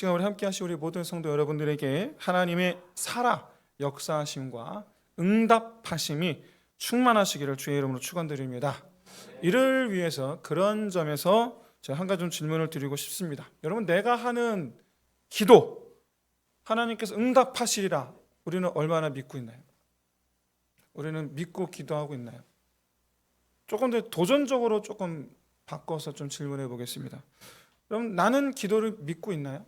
시간 우리 함께 하신 우리 모든 성도 여러분들에게 하나님의 살아 역사하심과 응답하심이 충만하시기를 주의 이름으로 축원드립니다. 이를 위해서 그런 점에서 제가 한 가지 좀 질문을 드리고 싶습니다. 여러분, 내가 하는 기도 하나님께서 응답하시리라 우리는 얼마나 믿고 있나요? 우리는 믿고 기도하고 있나요? 조금 더 도전적으로 조금 바꿔서 좀 질문해 보겠습니다. 그럼 나는 기도를 믿고 있나요?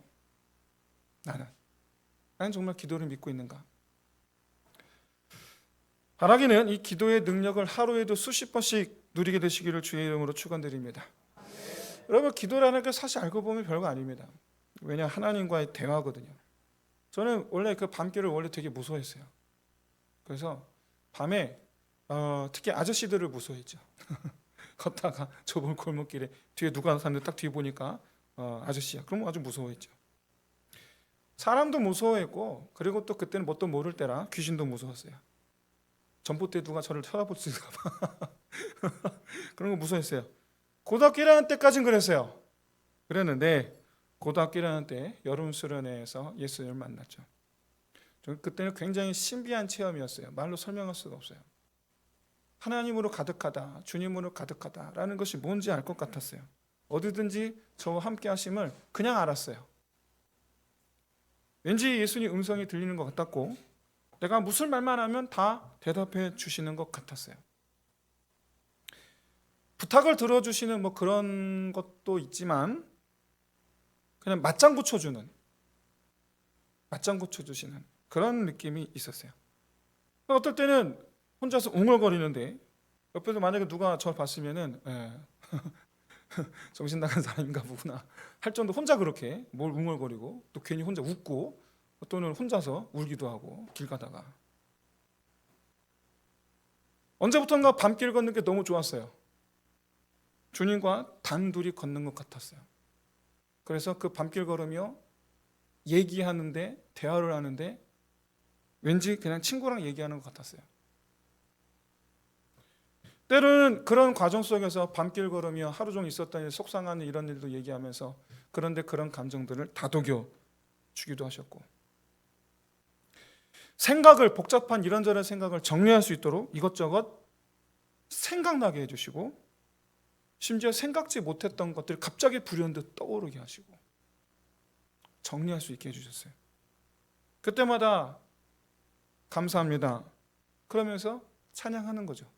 나는 정말 기도를 믿고 있는가? 바라기는 이 기도의 능력을 하루에도 수십 번씩 누리게 되시기를 주의 이름으로 축원드립니다. 여러분, 기도라는 게 사실 알고 보면 별거 아닙니다. 왜냐, 하나님과의 대화거든요. 저는 원래 그 밤길을 원래 되게 무서워했어요. 그래서 밤에 특히 아저씨들을 무서워했죠. 걷다가 좁은 골목길에 뒤에 누가 사는데 딱 뒤에 보니까 아저씨야. 그럼 아주 무서워했죠. 사람도 무서워했고, 그리고 또 그때는 뭣도 모를 때라 귀신도 무서웠어요. 전봇대 누가 저를 쳐다볼 수 있을까 봐 그런 거 무서웠어요. 고등학교 1학년 때까지는 그랬어요. 그랬는데 고등학교 1학년 때 여름 수련회에서 예수님을 만났죠. 그때는 굉장히 신비한 체험이었어요. 말로 설명할 수가 없어요. 하나님으로 가득하다, 주님으로 가득하다라는 것이 뭔지 알 것 같았어요. 어디든지 저와 함께 하심을 그냥 알았어요. 왠지 예수님 음성이 들리는 것 같았고, 내가 무슨 말만 하면 다 대답해 주시는 것 같았어요. 부탁을 들어주시는 뭐 그런 것도 있지만 그냥 맞장구 쳐주는, 맞장구 쳐주시는 그런 느낌이 있었어요. 어떨 때는 혼자서 웅얼거리는데 옆에서 만약에 누가 저를 봤으면은 정신 나간 사람인가 보구나 할 정도 혼자 그렇게 뭘 웅얼거리고 또 괜히 혼자 웃고 또는 혼자서 울기도 하고 길 가다가 언제부턴가 밤길 걷는 게 너무 좋았어요. 주님과 단둘이 걷는 것 같았어요. 그래서 그 밤길 걸으며 얘기하는데 대화를 하는데 왠지 그냥 친구랑 얘기하는 것 같았어요. 때로는 그런 과정 속에서 밤길 걸으며 하루 종일 있었던 일, 속상한 일, 이런 일도 얘기하면서 그런데 그런 감정들을 다독여 주기도 하셨고, 생각을 복잡한 이런저런 생각을 정리할 수 있도록 이것저것 생각나게 해주시고, 심지어 생각지 못했던 것들이 갑자기 불현듯 떠오르게 하시고 정리할 수 있게 해주셨어요. 그때마다 감사합니다 그러면서 찬양하는 거죠.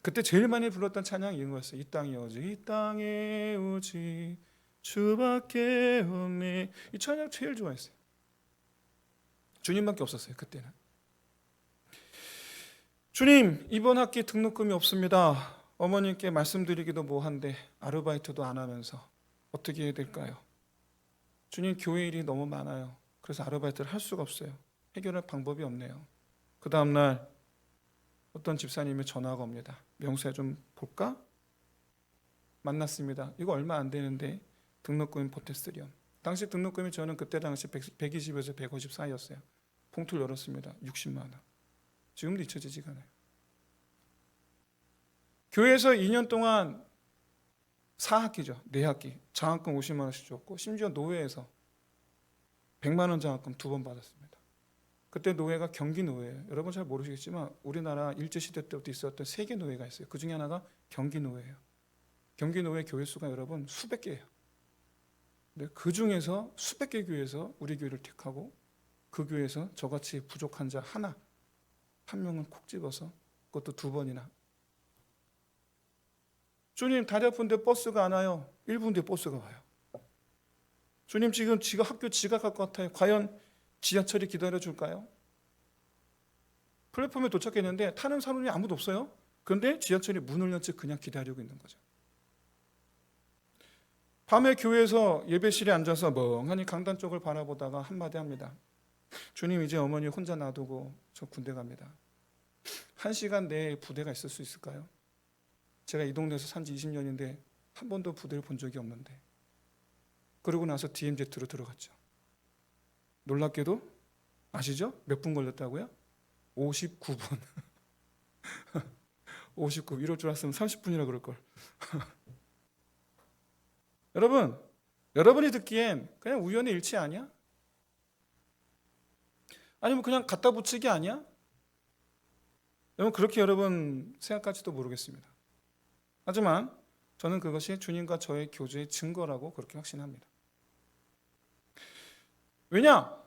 그때 제일 많이 불렀던 찬양이 이런 거였어요. 이 땅에 오직 이 땅에 오직 주밖에 없네. 이 찬양 제일 좋아했어요. 주님밖에 없었어요. 그때는. 주님, 이번 학기 등록금이 없습니다. 어머님께 말씀드리기도 뭐한데 아르바이트도 안 하면서 어떻게 해야 될까요? 주님, 교회 일이 너무 많아요. 그래서 아르바이트를 할 수가 없어요. 해결할 방법이 없네요. 그 다음날 어떤 집사님이 전화가 옵니다. 명수야 좀 볼까? 만났습니다. 이거 얼마 안 되는데 등록금이 보태쓰렴. 당시 등록금이 저는 그때 당시 120에서 150 사이였어요. 봉투를 열었습니다. 60만 원. 지금도 잊혀지지가 않아요. 교회에서 2년 동안 4학기죠. 4학기. 장학금 50만 원씩 줬고 심지어 노회에서 100만 원 장학금 2번 받았습니다. 그때 노회가 경기 노회예요. 여러분 잘 모르시겠지만 우리나라 일제시대 때부터 있었던 3개 노회가 있어요. 그 중에 하나가 경기 노회예요. 경기 노회 교회 수가 여러분 수백 개예요. 근데 그 중에서 수백 개 교회에서 우리 교회를 택하고 그 교회에서 저같이 부족한 자 한 명은 콕 집어서 그것도 2번이나. 주님, 다리 아픈데 버스가 안 와요. 1분 뒤에 버스가 와요. 주님, 지금 학교 지각할 것 같아요. 과연 지하철이 기다려줄까요? 플랫폼에 도착했는데 타는 사람이 아무도 없어요. 그런데 지하철이 문을 연 채 그냥 기다리고 있는 거죠. 밤에 교회에서 예배실에 앉아서 멍하니 강단 쪽을 바라보다가 한마디 합니다. 주님, 이제 어머니 혼자 놔두고 저 군대 갑니다. 1시간 내에 부대가 있을 수 있을까요? 제가 이 동네에서 산 지 20년인데 한 번도 부대를 본 적이 없는데. 그러고 나서 DMZ로 들어갔죠. 놀랍게도 아시죠? 몇 분 걸렸다고요? 59분. 59분. 이럴 줄 알았으면 30분이라 그럴걸. 여러분, 여러분이 듣기엔 그냥 우연의 일치 아니야? 아니면 그냥 갖다 붙이기 아니야? 여러분 그렇게 여러분 생각할지도 모르겠습니다. 하지만 저는 그것이 주님과 저의 교제의 증거라고 그렇게 확신합니다. 왜냐?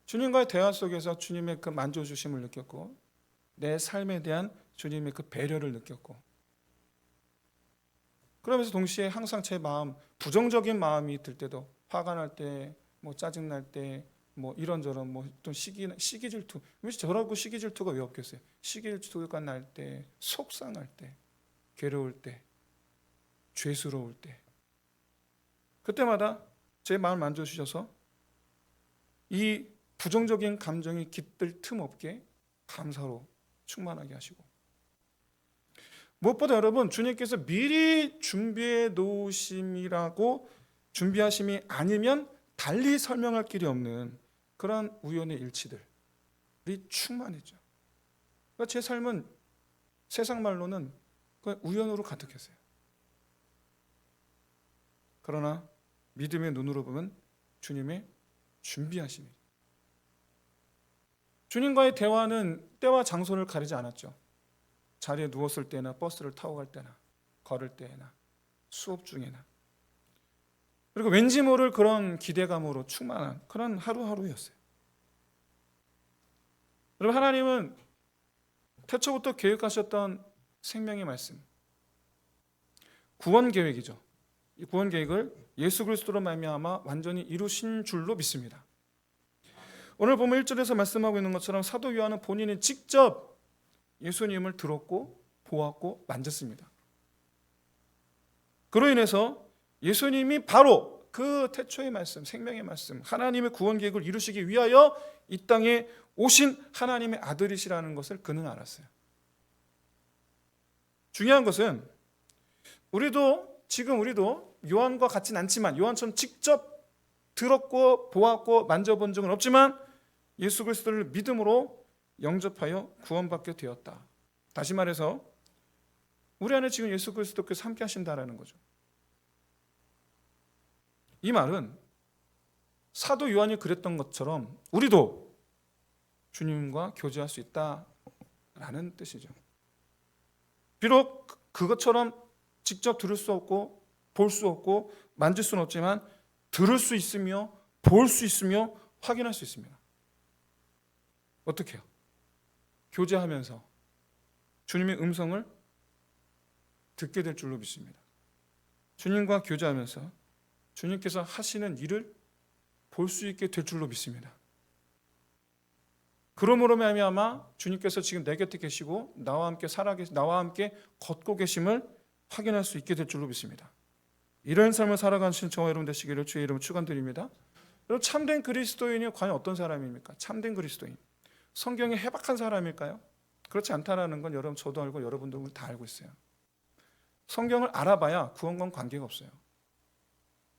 주님과의 대화 속에서 주님의 그 만져주심을 느꼈고 내 삶에 대한 주님의 그 배려를 느꼈고 그러면서 동시에 항상 제 마음, 부정적인 마음이 들 때도 화가 날 때, 뭐 짜증 날 때, 뭐 이런저런 뭐 또 시기 질투. 왜 저라고 시기 질투가 왜 없겠어요? 시기 질투가 날 때, 속상할 때, 괴로울 때, 죄스러울 때, 그때마다 제 마음을 만져주셔서 이 부정적인 감정이 깃들 틈 없게 감사로 충만하게 하시고, 무엇보다 여러분 주님께서 미리 준비해 놓으심이라고 준비하심이 아니면 달리 설명할 길이 없는 그런 우연의 일치들이 충만했죠. 그러니까 제 삶은 세상 말로는 우연으로 가득했어요. 그러나 믿음의 눈으로 보면 주님의 준비하심이, 주님과의 대화는 때와 장소를 가리지 않았죠. 자리에 누웠을 때나 버스를 타고 갈 때나 걸을 때나 수업 중에나, 그리고 왠지 모를 그런 기대감으로 충만한 그런 하루하루였어요. 여러분 하나님은 태초부터 계획하셨던 생명의 말씀, 구원 계획이죠. 이 구원 계획을 예수 그리스도로 말미암아 완전히 이루신 줄로 믿습니다. 오늘 보면 1절에서 말씀하고 있는 것처럼 사도 요한은 본인이 직접 예수님을 들었고 보았고 만졌습니다. 그로 인해서 예수님이 바로 그 태초의 말씀, 생명의 말씀, 하나님의 구원 계획을 이루시기 위하여 이 땅에 오신 하나님의 아들이시라는 것을 그는 알았어요. 중요한 것은 우리도 요한과 같진 않지만, 요한처럼 직접 들었고 보았고 만져본 적은 없지만 예수 그리스도를 믿음으로 영접하여 구원받게 되었다. 다시 말해서 우리 안에 지금 예수 그리스도께서 함께 하신다라는 거죠. 이 말은 사도 요한이 그랬던 것처럼 우리도 주님과 교제할 수 있다라는 뜻이죠. 비록 그것처럼 직접 들을 수 없고 볼 수 없고 만질 수는 없지만 들을 수 있으며 볼 수 있으며 확인할 수 있습니다. 어떻게 해요? 교제하면서 주님의 음성을 듣게 될 줄로 믿습니다. 주님과 교제하면서 주님께서 하시는 일을 볼 수 있게 될 줄로 믿습니다. 그러므로 말미암아 주님께서 지금 내 곁에 계시고 나와 함께 걷고 계심을 확인할 수 있게 될 줄로 믿습니다. 이런 삶을 살아가는 저와 여러분 되시기를 주의 이름으로 축원드립니다. 여러분 참된 그리스도인이 과연 어떤 사람입니까? 참된 그리스도인, 성경에 해박한 사람일까요? 그렇지 않다라는 건 여러분 저도 알고 여러분도 다 알고 있어요. 성경을 알아봐야 구원과는 관계가 없어요.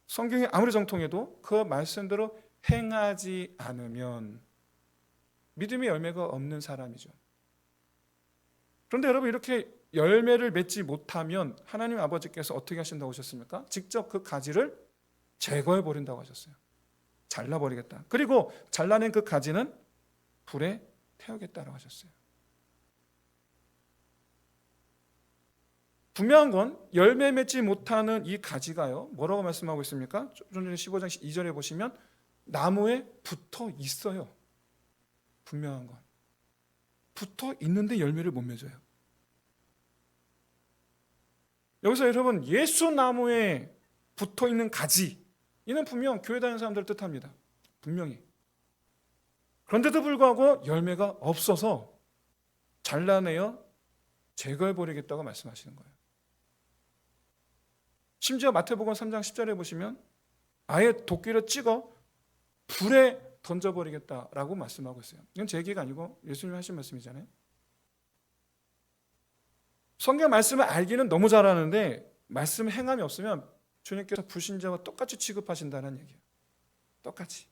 성경이 아무리 정통해도 그 말씀대로 행하지 않으면 믿음의 열매가 없는 사람이죠. 그런데 여러분 이렇게 열매를 맺지 못하면 하나님 아버지께서 어떻게 하신다고 하셨습니까? 직접 그 가지를 제거해 버린다고 하셨어요. 잘라버리겠다. 그리고 잘라낸 그 가지는 불에 태우겠다라고 하셨어요. 분명한 건 열매 맺지 못하는 이 가지가요, 뭐라고 말씀하고 있습니까? 좀 전에 15장 2절에 보시면 나무에 붙어 있어요. 분명한 건 붙어 있는데 열매를 못 맺어요. 여기서 여러분 예수 나무에 붙어 있는 가지, 이는 분명 교회 다니는 사람들을 뜻합니다. 분명히. 그런데도 불구하고 열매가 없어서 잘라내어 제거해버리겠다고 말씀하시는 거예요. 심지어 마태복음 3장 10절에 보시면 아예 도끼를 찍어 불에 던져버리겠다라고 말씀하고 있어요. 이건 제 얘기가 아니고 예수님이 하신 말씀이잖아요. 성경 말씀을 알기는 너무 잘하는데 말씀 행함이 없으면 주님께서 불신자와 똑같이 취급하신다는 얘기예요. 똑같이.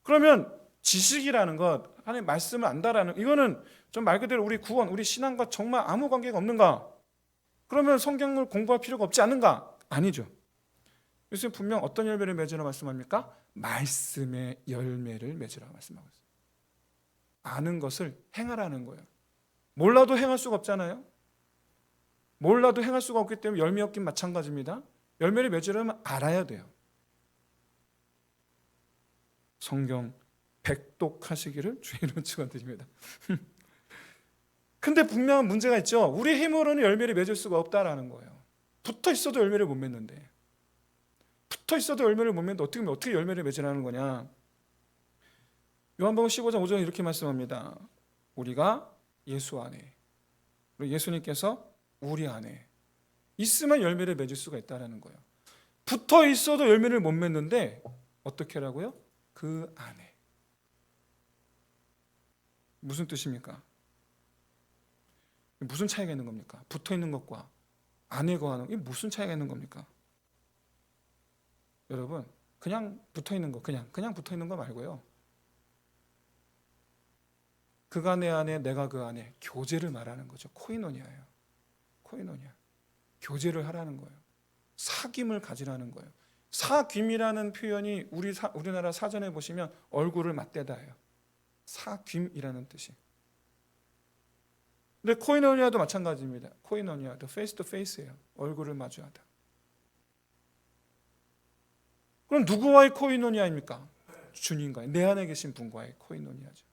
그러면 지식이라는 것, 하나님 말씀을 안다라는, 이거는 좀 말 그대로 우리 구원, 우리 신앙과 정말 아무 관계가 없는가? 그러면 성경을 공부할 필요가 없지 않는가? 아니죠. 예수님 분명 어떤 열매를 맺으라 말씀합니까? 말씀의 열매를 맺으라 말씀하고 있어요. 아는 것을 행하라는 거예요. 몰라도 행할 수가 없잖아요. 몰라도 행할 수가 없기 때문에 열매 없긴 마찬가지입니다. 열매를 맺으려면 알아야 돼요. 성경 백독하시기를 주의 이름으로 축원드립니다. 근데 분명한 문제가 있죠. 우리 힘으로는 열매를 맺을 수가 없다라는 거예요. 붙어 있어도 열매를 못 맺는데, 붙어 있어도 열매를 못 맺는데 어떻게 열매를 맺으라는 거냐? 요한복음 15장 5절에 이렇게 말씀합니다. 우리가 예수 안에, 그리고 예수님께서 우리 안에 있으면 열매를 맺을 수가 있다라는 거예요. 붙어 있어도 열매를 못 맺는데 어떻게 하라고요? 그 안에. 무슨 뜻입니까? 무슨 차이가 있는 겁니까? 붙어 있는 것과 안에 거하는, 이게 무슨 차이가 있는 겁니까? 여러분, 그냥 붙어 있는 거, 그냥 붙어 있는 거 말고요. 그가 내 안에, 내가 그 안에, 교제를 말하는 거죠. 코이노니아예요. 코이노니아. 교제를 하라는 거예요. 사귐을 가지라는 거예요. 사귐이라는 표현이 우리나라 사전에 보시면 얼굴을 맞대다예요. 사귐이라는 뜻이. 근데 코이노니아도 마찬가지입니다. 코이노니아도 페이스 투 페이스예요. 얼굴을 마주하다. 그럼 누구와의 코이노니아입니까? 주님과의, 내 안에 계신 분과의 코이노니아죠.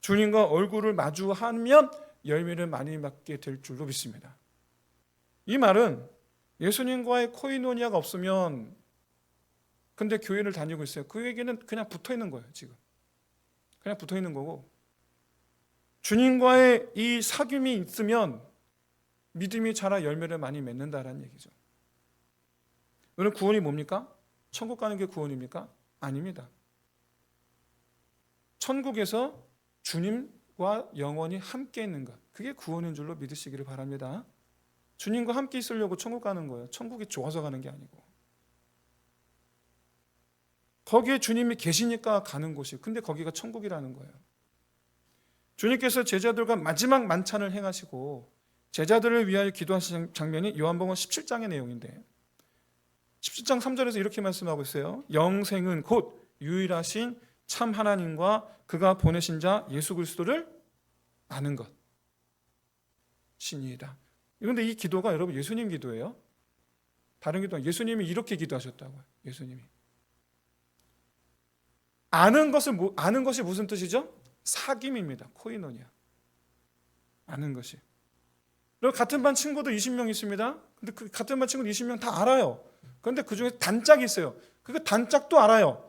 주님과 얼굴을 마주하면 열매를 많이 맺게 될 줄로 믿습니다. 이 말은 예수님과의 코이노니아가 없으면, 근데 교회를 다니고 있어요. 그에게는 그냥 붙어 있는 거예요. 지금 그냥 붙어 있는 거고, 주님과의 이 사귐이 있으면 믿음이 자라 열매를 많이 맺는다라는 얘기죠. 오늘 구원이 뭡니까? 천국 가는 게 구원입니까? 아닙니다. 천국에서 주님과 영원히 함께 있는 것, 그게 구원인 줄로 믿으시기를 바랍니다. 주님과 함께 있으려고 천국 가는 거예요. 천국이 좋아서 가는 게 아니고, 거기에 주님이 계시니까 가는 곳이, 근데 거기가 천국이라는 거예요. 주님께서 제자들과 마지막 만찬을 행하시고 제자들을 위하여 기도하신 장면이 요한복음 17장의 내용인데, 17장 3절에서 이렇게 말씀하고 있어요. 영생은 곧 유일하신 참 하나님과 그가 보내신 자 예수 그리스도를 아는 것 신이다. 그런데 이 기도가 여러분 예수님 기도예요. 다른 기도, 예수님이 이렇게 기도하셨다고요. 예수님이 아는 것이 무슨 뜻이죠? 사귐입니다. 코이노니아. 아는 것이. 그리고 같은 반 친구도 20명 있습니다. 근데 그 같은 반 친구도 20명 다 알아요. 그런데 그 중에 단짝이 있어요. 그 단짝도 알아요.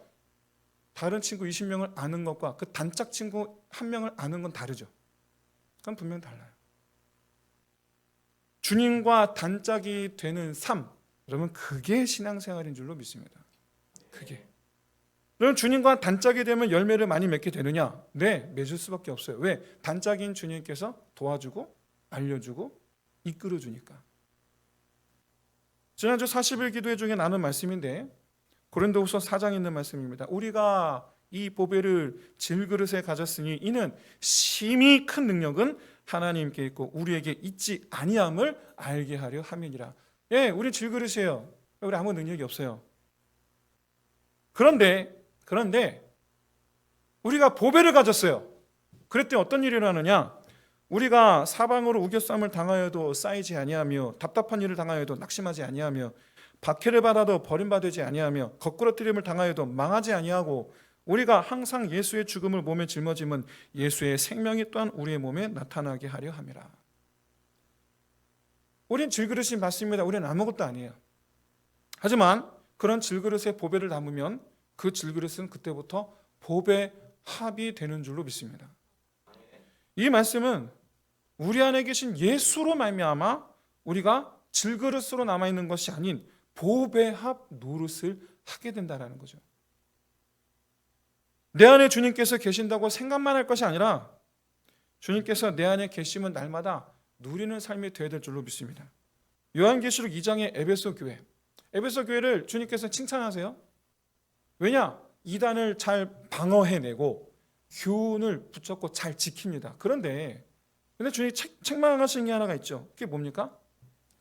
다른 친구 20명을 아는 것과 그 단짝 친구 한 명을 아는 건 다르죠. 그건 분명히 달라요. 주님과 단짝이 되는 삶, 여러분 그게 신앙생활인 줄로 믿습니다. 그게. 그럼 주님과 단짝이 되면 열매를 많이 맺게 되느냐? 네, 맺을 수밖에 없어요. 왜? 단짝인 주님께서 도와주고 알려주고 이끌어주니까. 지난주 40일 기도회 중에 나눈 말씀인데 고린도후서 4장에 있는 말씀입니다. 우리가 이 보배를 질그릇에 가졌으니 이는 심히 큰 능력은 하나님께 있고 우리에게 있지 아니함을 알게 하려 함이니라. 예, 우리 질그릇이에요. 우리 아무 능력이 없어요. 그런데 우리가 보배를 가졌어요. 그랬더니 어떤 일이 일어나느냐? 우리가 사방으로 우겨쌈을 당하여도 쌓이지 아니하며 답답한 일을 당하여도 낙심하지 아니하며 박해를 받아도 버림받지 아니하며 거꾸러뜨림을 당하여도 망하지 아니하고 우리가 항상 예수의 죽음을 몸에 짊어짐은 예수의 생명이 또한 우리의 몸에 나타나게 하려 함이라. 우린 질그릇이 맞습니다. 우리는 아무것도 아니에요. 하지만 그런 질그릇에 보배를 담으면 그 질그릇은 그때부터 보배 합이 되는 줄로 믿습니다. 이 말씀은 우리 안에 계신 예수로 말미암아 우리가 질그릇으로 남아있는 것이 아닌 보배합 노릇을 하게 된다는 거죠. 내 안에 주님께서 계신다고 생각만 할 것이 아니라 주님께서 내 안에 계시면 날마다 누리는 삶이 되어야 될 줄로 믿습니다. 요한계시록 2장의 에베소 교회를 주님께서 칭찬하세요. 왜냐? 이단을 잘 방어해내고 교훈을 붙잡고 잘 지킵니다. 그런데 주님이 책망하시는 게 하나가 있죠. 그게 뭡니까?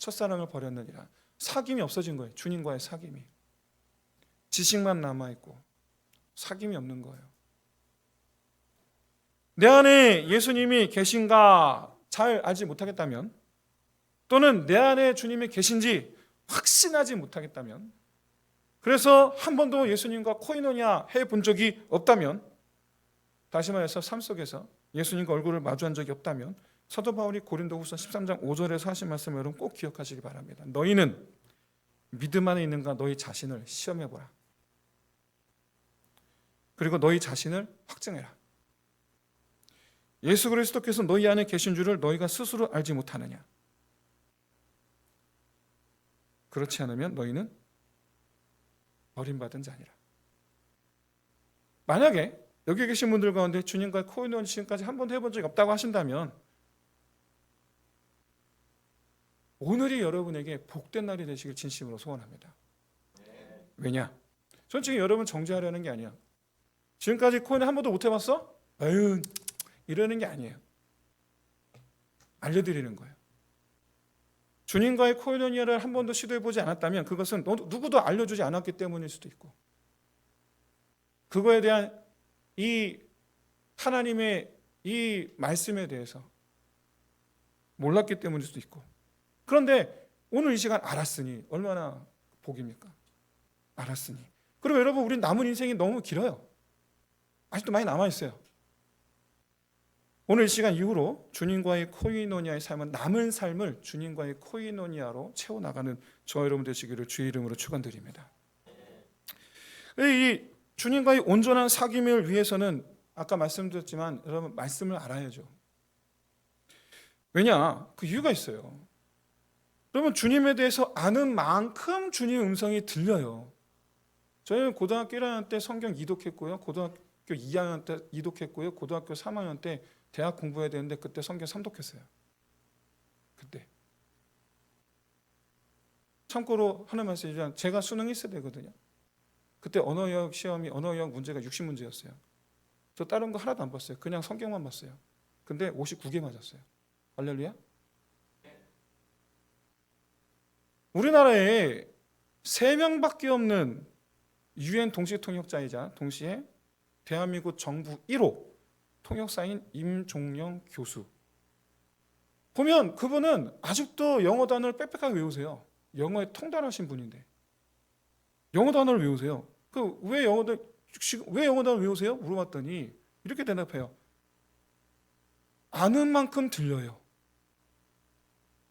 첫사랑을 버렸느니라. 사귐이 없어진 거예요. 주님과의 사귐이. 지식만 남아있고 사귐이 없는 거예요. 내 안에 예수님이 계신가 잘 알지 못하겠다면, 또는 내 안에 주님이 계신지 확신하지 못하겠다면, 그래서 한 번도 예수님과 코이노니아 해본 적이 없다면, 다시 말해서 삶 속에서 예수님과 얼굴을 마주한 적이 없다면, 사도 바울이 고린도후서 13장 5절에서 하신 말씀 여러분 꼭 기억하시기 바랍니다. 너희는 믿음 안에 있는가 너희 자신을 시험해보라. 그리고 너희 자신을 확증해라. 예수 그리스도께서 너희 안에 계신 줄을 너희가 스스로 알지 못하느냐? 그렇지 않으면 너희는 버림받은 자니라. 만약에 여기 계신 분들 가운데 주님과의 코이노니아 지금까지 한 번도 해본 적이 없다고 하신다면, 오늘이 여러분에게 복된 날이 되시길 진심으로 소원합니다. 왜냐? 솔직히 여러분 정죄하려는 게 아니야. 지금까지 코이노니아 한 번도 못 해봤어? 아유, 이러는 게 아니에요. 알려드리는 거예요. 주님과의 코이노니아를 한 번도 시도해보지 않았다면 그것은 누구도 알려주지 않았기 때문일 수도 있고, 그거에 대한 이 하나님의 이 말씀에 대해서 몰랐기 때문일 수도 있고, 그런데 오늘 이 시간 알았으니 얼마나 복입니까? 알았으니. 그리고 여러분, 우리 남은 인생이 너무 길어요. 아직도 많이 남아있어요. 오늘 이 시간 이후로 주님과의 코이노니아의 삶은 남은 삶을 주님과의 코이노니아로 채워나가는 저와 여러분 되시기를 주의 이름으로 축원드립니다. 이 주님과의 온전한 사귐을 위해서는 아까 말씀드렸지만 여러분 말씀을 알아야죠. 왜냐? 그 이유가 있어요. 여러분 주님에 대해서 아는 만큼 주님의 음성이 들려요. 저희는 고등학교 1학년 때 성경 이독했고요. 고등학교 2학년 때 이독했고요. 고등학교 3학년 때 대학 공부해야 되는데 그때 성경 3독했어요. 그때. 참고로 하는 말씀이지만 제가 수능 1세 되거든요. 그때 언어역 시험이 언어역 문제가 60문제였어요. 저 다른 거 하나도 안 봤어요. 그냥 성경만 봤어요. 근데 59개 맞았어요. 할렐루야. 우리나라에 3명밖에 없는 UN 동시 통역자이자 동시에 대한민국 정부 1호 통역사인 임종영 교수. 보면 그분은 아직도 영어 단어를 빽빽하게 외우세요. 영어에 통달하신 분인데 영어 단어를 외우세요. 왜 영어 단어를 외우세요? 물어봤더니 이렇게 대답해요. 아는 만큼 들려요.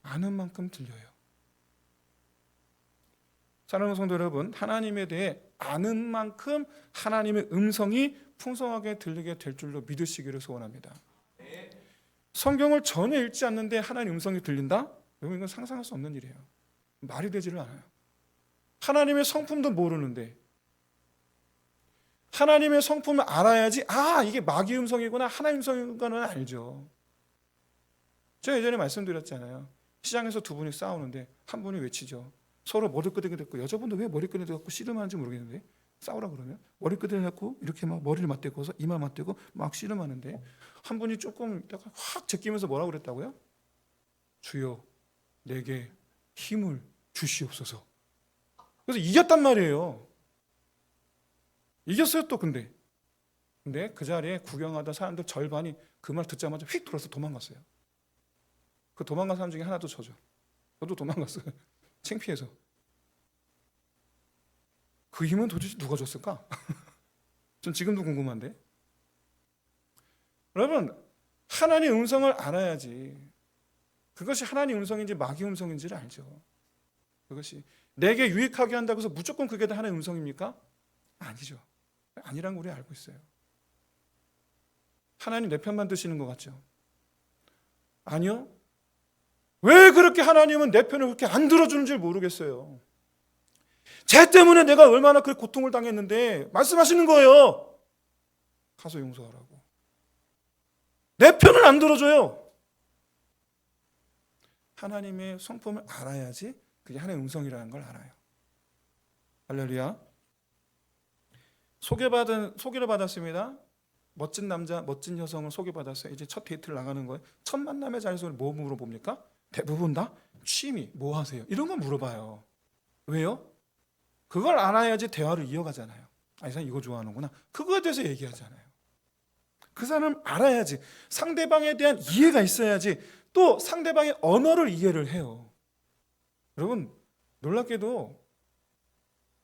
아는 만큼 들려요. 사랑하는 성도 여러분, 하나님에 대해 아는 만큼 하나님의 음성이 풍성하게 들리게 될 줄로 믿으시기를 소원합니다. 성경을 전혀 읽지 않는데 하나님의 음성이 들린다? 여러분 이건 상상할 수 없는 일이에요. 말이 되지를 않아요. 하나님의 성품도 모르는데 하나님의 성품을 알아야지 이게 마귀 음성이구나 하나님 음성이구나는 알죠. 제가 예전에 말씀드렸잖아요. 시장에서 두 분이 싸우는데 한 분이 외치죠. 서로 머리끄댕이 됐고, 여자분도 왜 머리끄댕이 됐고 씨름하는지 모르겠는데 싸우라 그러면 머리끄댕이 갖고 이렇게 막 머리를 맞대고서 이마 맞대고 막 씨름하는데 한 분이 조금 확 제끼면서 뭐라고 그랬다고요? 주여 내게 힘을 주시옵소서. 그래서 이겼단 말이에요. 이겼어요 또. 근데 그 자리에 구경하던 사람들 절반이 그 말 듣자마자 휙 돌아서 도망갔어요. 그 도망간 사람 중에 하나도 저죠. 저도 도망갔어요. 창피해서. 그 힘은 도대체 누가 줬을까? 전 지금도 궁금한데. 여러분, 하나님의 음성을 알아야지 그것이 하나님의 음성인지 마귀의 음성인지를 알죠. 그것이 내게 유익하게 한다고 해서 무조건 그게 다 하나님의 음성입니까? 아니죠. 아니란 거 우리 알고 있어요. 하나님 내 편만 드시는 것 같죠? 아니요. 왜 그렇게 하나님은 내 편을 그렇게 안 들어주는지 모르겠어요. 쟤 때문에 내가 얼마나 그 고통을 당했는데 말씀하시는 거예요. 가서 용서하라고. 내 편을 안 들어줘요. 하나님의 성품을 알아야지 그게 하나님의 음성이라는 걸 알아요. 할렐루야. 소개를 받았습니다. 멋진 남자, 멋진 여성을 소개받았어요. 이제 첫 데이트를 나가는 거예요. 첫 만남의 자리에서 뭐 물어봅니까? 대부분 다 취미, 뭐 하세요? 이런 거 물어봐요. 왜요? 그걸 알아야지 대화를 이어가잖아요. 아, 이 사람 이거 좋아하는구나. 그거에 대해서 얘기하잖아요. 그 사람 알아야지. 상대방에 대한 이해가 있어야지 또 상대방의 언어를 이해를 해요. 여러분, 놀랍게도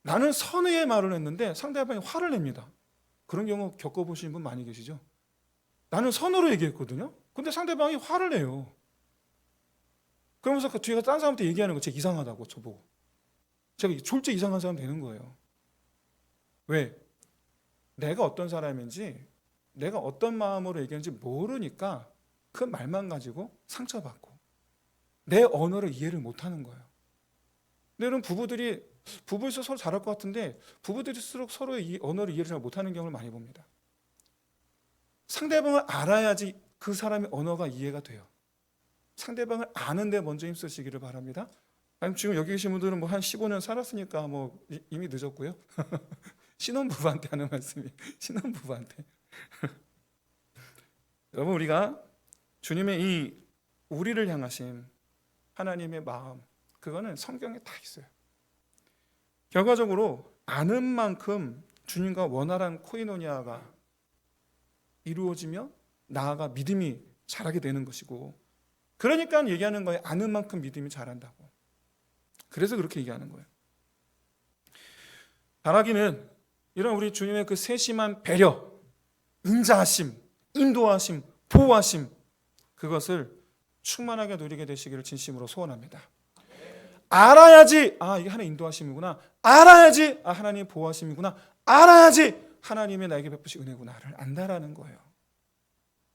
나는 선의의 말을 했는데 상대방이 화를 냅니다. 그런 경우 겪어보신 분 많이 계시죠? 나는 선으로 얘기했거든요. 근데 상대방이 화를 내요. 그러면서 그 뒤에 딴 사람한테 얘기하는 거 제가 이상하다고 저보고. 제가 졸제 이상한 사람 되는 거예요. 왜? 내가 어떤 사람인지 내가 어떤 마음으로 얘기하는지 모르니까 그 말만 가지고 상처받고 내 언어를 이해를 못하는 거예요. 근데 여러분, 부부에서 서로 잘할 것 같은데 부부들일수록 서로의 언어를 이해를 잘 못하는 경우를 많이 봅니다. 상대방을 알아야지 그 사람의 언어가 이해가 돼요. 상대방을 아는데 먼저 힘쓰시기를 바랍니다. 아니, 지금 여기 계신 분들은 뭐 한 15년 살았으니까 뭐 이미 늦었고요. 신혼부부한테 하는 말씀이 신혼부부한테. 여러분, 우리가 주님의 이 우리를 향하신 하나님의 마음, 그거는 성경에 다 있어요. 결과적으로 아는 만큼 주님과 원활한 코이노니아가 이루어지며 나아가 믿음이 자라게 되는 것이고, 그러니까 얘기하는 거예요. 아는 만큼 믿음이 자란다고. 그래서 그렇게 얘기하는 거예요. 바라기는 이런 우리 주님의 그 세심한 배려, 인자하심, 인도하심, 보호하심, 그것을 충만하게 누리게 되시기를 진심으로 소원합니다. 알아야지, 아, 이게 하나님의 인도하심이구나. 알아야지, 아, 하나님의 보호하심이구나. 알아야지, 하나님의 나에게 베푸신 은혜구나를 안다라는 거예요.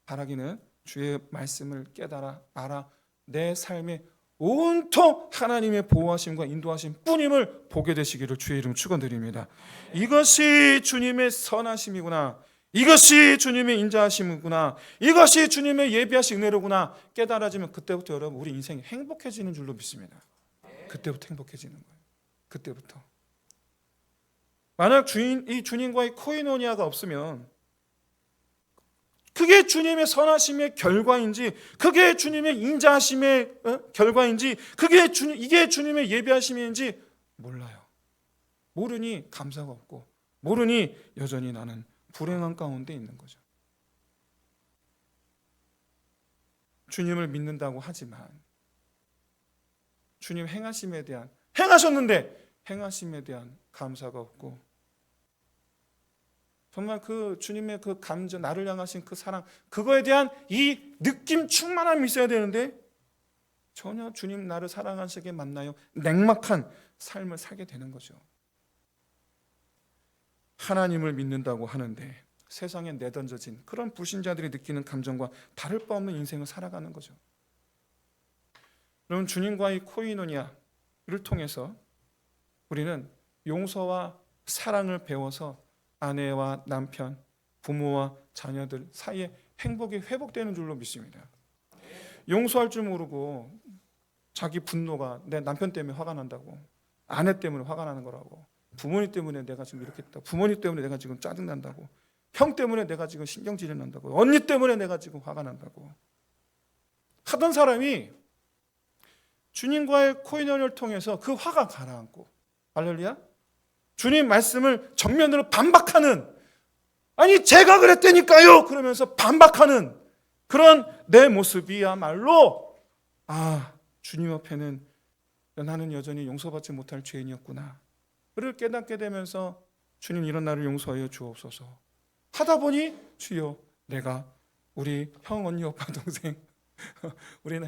바라기는 주의 말씀을 깨달아 알아 내 삶에 온통 하나님의 보호하심과 인도하심 뿐임을 보게 되시기를 주의 이름 축원드립니다. 이것이 주님의 선하심이구나. 이것이 주님의 인자하심이구나. 이것이 주님의 예비하신 은혜로구나. 깨달아지면 그때부터 여러분 우리 인생이 행복해지는 줄로 믿습니다. 그때부터 행복해지는 거예요. 그때부터. 만약 이 주님과의 코이노니아가 없으면 그게 주님의 선하심의 결과인지, 그게 주님의 인자하심의 결과인지, 이게 주님의 예비하심인지 몰라요. 모르니 감사가 없고, 모르니 여전히 나는 불행한 가운데 있는 거죠. 주님을 믿는다고 하지만 주님 행하셨는데 행하심에 대한 감사가 없고, 정말 그 주님의 그 감정, 나를 향하신 그 사랑, 그거에 대한 이 느낌 충만함이 있어야 되는데 전혀 주님 나를 사랑하시게 만나요. 냉막한 삶을 살게 되는 거죠. 하나님을 믿는다고 하는데 세상에 내던져진 그런 불신자들이 느끼는 감정과 다를 바 없는 인생을 살아가는 거죠. 여러분, 주님과의 코이노니아를 통해서 우리는 용서와 사랑을 배워서 아내와 남편, 부모와 자녀들 사이에 행복이 회복되는 줄로 믿습니다. 용서할 줄 모르고 자기 분노가 내 남편 때문에 화가 난다고, 아내 때문에 화가 나는 거라고, 부모님 때문에 내가 지금 이렇게 했다, 부모님 때문에 내가 지금 짜증난다고, 형 때문에 내가 지금 신경질이 난다고, 언니 때문에 내가 지금 화가 난다고 하던 사람이 주님과의 코이노니아를 통해서 그 화가 가라앉고, 할렐루야, 주님 말씀을 정면으로 반박하는, 아니 제가 그랬다니까요 그러면서 반박하는 그런 내 모습이야말로, 아, 주님 앞에는 나는 여전히 용서받지 못할 죄인이었구나 를 깨닫게 되면서 주님 이런 나를 용서하여 주옵소서 하다 보니 주여 내가 우리 형, 언니, 오빠, 동생 우리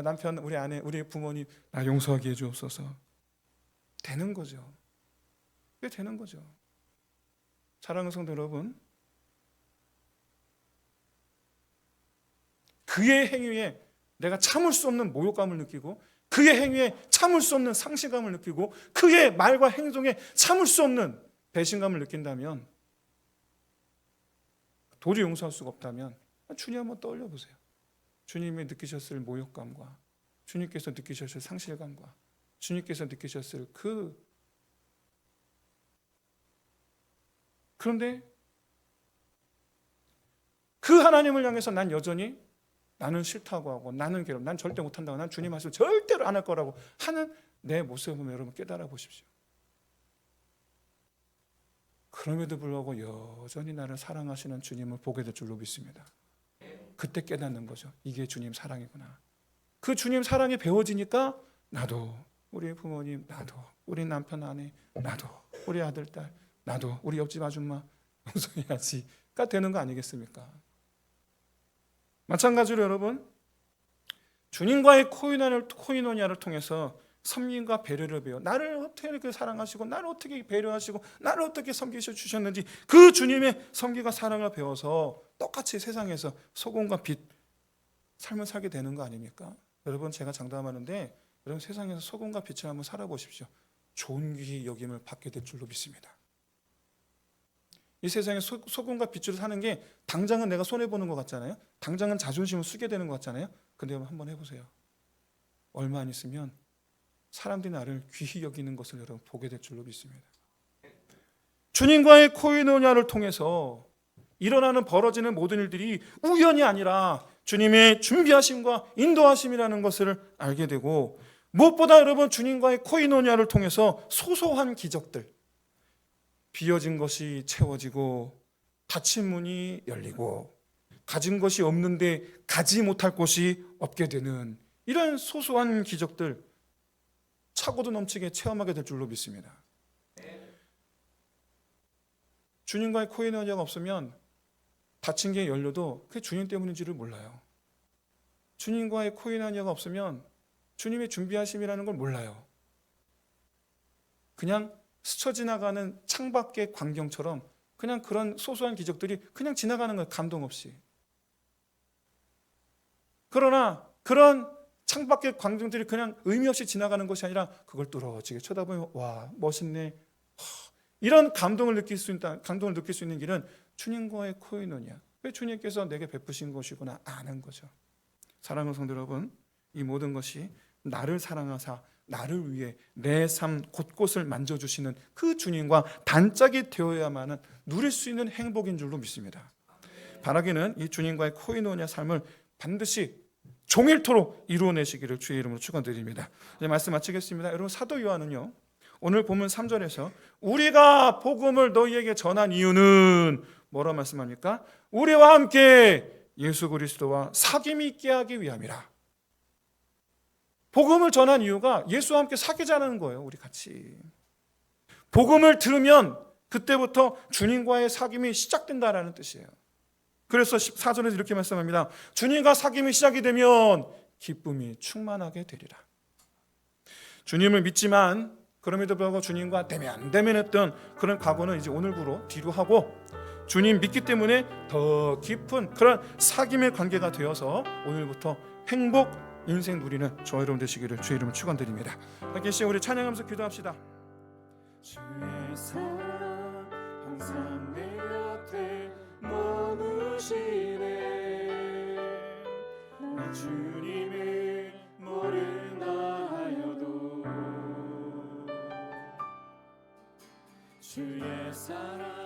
남편, 우리 아내, 우리 부모님 나 용서하게 해 주옵소서 되는 거죠. 그게 되는 거죠. 사랑하는 성도 여러분, 그의 행위에 내가 참을 수 없는 모욕감을 느끼고, 그의 행위에 참을 수 없는 상실감을 느끼고, 그의 말과 행동에 참을 수 없는 배신감을 느낀다면, 도저히 용서할 수가 없다면 주님 한번 떠올려 보세요. 주님이 느끼셨을 모욕감과 주님께서 느끼셨을 상실감과 주님께서 느끼셨을 그런데 그 하나님을 향해서 난 여전히 나는 싫다고 하고 나는 괴롭, 난 절대 못한다고, 난 주님 말씀 절대로 안 할 거라고 하는 내 모습을 보면 여러분 깨달아 보십시오. 그럼에도 불구하고 여전히 나를 사랑하시는 주님을 보게 될 줄로 믿습니다. 그때 깨닫는 거죠. 이게 주님 사랑이구나. 그 주님 사랑이 배워지니까 나도, 우리 부모님, 나도, 우리 남편 아내, 나도, 우리 아들 딸, 나도, 우리 옆집 아줌마 용서해야지가 되는 거 아니겠습니까? 마찬가지로 여러분, 주님과의 코이노니아를 통해서 섬김과 배려를 배워 나를 어떻게 이렇게 사랑하시고 나를 어떻게 배려하시고 나를 어떻게 섬기셔 주셨는지 그 주님의 섬기가 사랑을 배워서 똑같이 세상에서 소금과 빛 삶을 살게 되는 거 아닙니까? 여러분, 제가 장담하는데 여러분 세상에서 소금과 빛을 한번 살아보십시오. 좋은 귀 여김을 받게 될 줄로 믿습니다. 이 세상에 소금과 빛으로 사는 게 당장은 내가 손해보는 것 같잖아요. 당장은 자존심을 쓰게 되는 것 같잖아요. 근데 한번 해보세요. 얼마 안 있으면 사람들이 나를 귀히 여기는 것을 여러분 보게 될 줄로 믿습니다. 주님과의 코이노니아를 통해서 일어나는 벌어지는 모든 일들이 우연이 아니라 주님의 준비하심과 인도하심이라는 것을 알게 되고, 무엇보다 여러분 주님과의 코이노니아를 통해서 소소한 기적들, 비어진 것이 채워지고 닫힌 문이 열리고 가진 것이 없는데 가지 못할 곳이 없게 되는 이런 소소한 기적들 차고도 넘치게 체험하게 될 줄로 믿습니다. 주님과의 코이노니아가 없으면 닫힌 게 열려도 그게 주님 때문인지를 몰라요. 주님과의 코이노니아가 없으면 주님의 준비하심이라는 걸 몰라요. 그냥 스쳐 지나가는 창밖의 광경처럼 그냥 그런 소소한 기적들이 그냥 지나가는 거예요. 감동 없이. 그러나 그런 창밖의 광경들이 그냥 의미 없이 지나가는 것이 아니라 그걸 뚫어지게 쳐다보면 와, 멋있네. 이런 감동을 느낄 수 있는 길은 주님과의 코이노니아. 왜 주님께서 내게 베푸신 것이구나 아는 거죠. 사랑하는 성도 여러분, 이 모든 것이 나를 사랑하사 나를 위해 내 삶 곳곳을 만져주시는 그 주님과 단짝이 되어야만은 누릴 수 있는 행복인 줄로 믿습니다. 바라기는 이 주님과의 코이노니아 삶을 반드시 종일토록 이루어내시기를 주의 이름으로 축원드립니다. 이제 말씀 마치겠습니다. 여러분, 사도 요한은요, 오늘 본문 3절에서 우리가 복음을 너희에게 전한 이유는 뭐라 말씀합니까? 우리와 함께 예수 그리스도와 사귐이 있게 하기 위함이라. 복음을 전한 이유가 예수와 함께 사귀자는 거예요. 우리 같이 복음을 들으면 그때부터 주님과의 사귐이 시작된다라는 뜻이에요. 그래서 4절에서 이렇게 말씀합니다. 주님과 사귐이 시작이 되면 기쁨이 충만하게 되리라. 주님을 믿지만 그럼에도 불구하고 주님과 대면했던 그런 과거는 이제 오늘부로 뒤로 하고 주님 믿기 때문에 더 깊은 그런 사귐의 관계가 되어서 오늘부터 행복 인생 누리는 저와 여러분 되시기를 주의 이름으로 축원드립니다. 함께 우리 찬양하면서 기도합시다. 주의 사랑 항상 내 곁에 머무시네. 나 주님을 모르나 하여도 주의 사랑